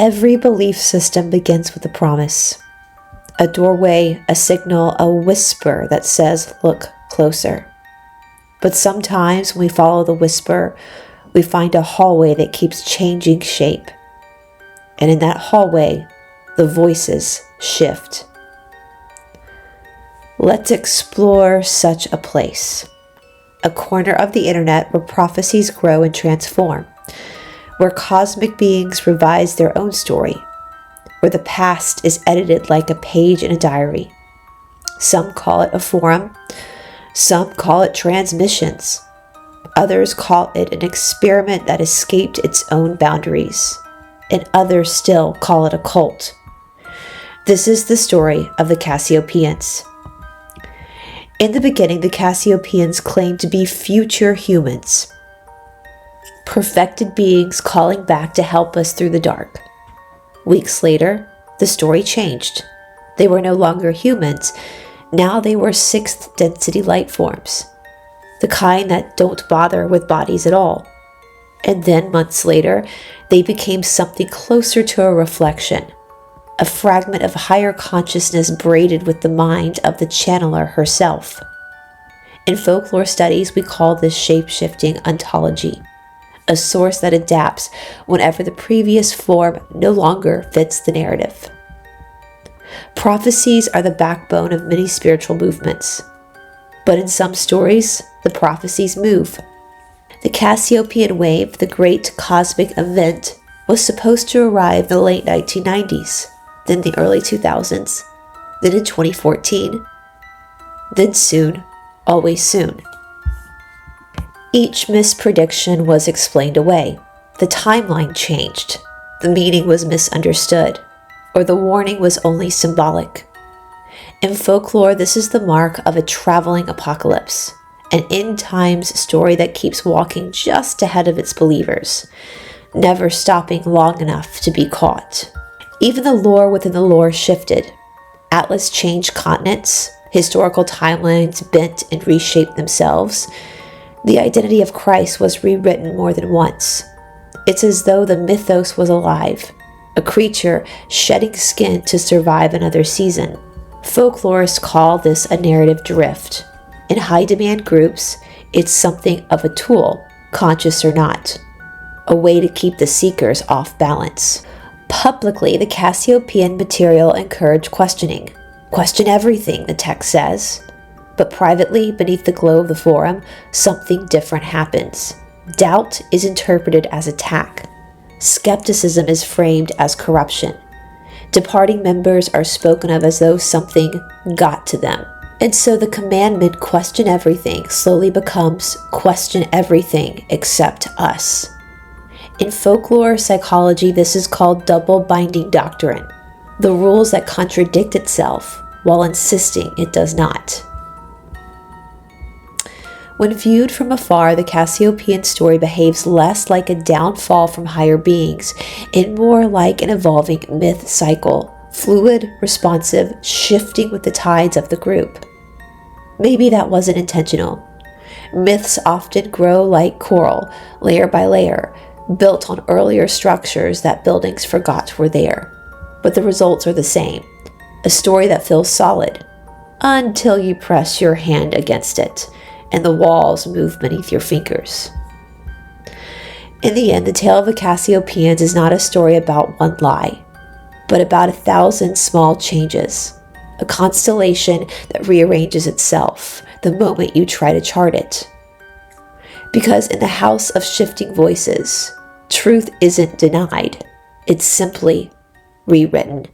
Every belief system begins with a promise, a doorway, a signal, a whisper that says, look closer. But sometimes when we follow the whisper, we find a hallway that keeps changing shape. And in that hallway, the voices shift. Let's explore such a place. A corner of the internet where prophecies grow and transform, where cosmic beings revise their own story, where the past is edited like a page in a diary. Some call it a forum, some call it transmissions. Others call it an experiment that escaped its own boundaries, and others still call it a cult. This is the story of the Cassiopaeans. In the beginning, the Cassiopaeans claimed to be future humans, perfected beings calling back to help us through the dark. Weeks later, the story changed. They were no longer humans. Now they were sixth density light forms, the kind that don't bother with bodies at all. And then months later, they became something closer to a reflection, a fragment of higher consciousness braided with the mind of the channeler herself. In folklore studies, we call this shape-shifting ontology, a source that adapts whenever the previous form no longer fits the narrative. Prophecies are the backbone of many spiritual movements, but in some stories, the prophecies move. The Cassiopaean wave, the great cosmic event, was supposed to arrive in the late 1990s, then the early 2000s, then in 2014, then soon, always soon. Each misprediction was explained away. The timeline changed, the meaning was misunderstood, or the warning was only symbolic. In folklore, this is the mark of a traveling apocalypse, an end times story that keeps walking just ahead of its believers, never stopping long enough to be caught. Even the lore within the lore shifted. Atlas changed continents, historical timelines bent and reshaped themselves. The identity of Christ was rewritten more than once. It's as though the mythos was alive, a creature shedding skin to survive another season. Folklorists call this a narrative drift. In high-demand groups, it's something of a tool, conscious or not, a way to keep the seekers off balance. Publicly, the Cassiopaean material encouraged questioning. Question everything, the text says. But privately, beneath the glow of the forum, something different happens. Doubt is interpreted as attack. Skepticism is framed as corruption. Departing members are spoken of as though something got to them. And so the commandment, question everything, slowly becomes question everything except us. In folklore psychology, this is called double binding doctrine, the rules that contradict itself while insisting it does not. When viewed from afar, the Cassiopaean story behaves less like a downfall from higher beings and more like an evolving myth cycle, fluid, responsive, shifting with the tides of the group. Maybe that wasn't intentional. Myths often grow like coral, layer by layer, built on earlier structures that buildings forgot were there. But the results are the same. A story that feels solid, until you press your hand against it, and the walls move beneath your fingers. In the end, the tale of the Cassiopaeans is not a story about one lie, but about 1,000 small changes, a constellation that rearranges itself the moment you try to chart it. Because in the house of shifting voices, truth isn't denied, it's simply rewritten.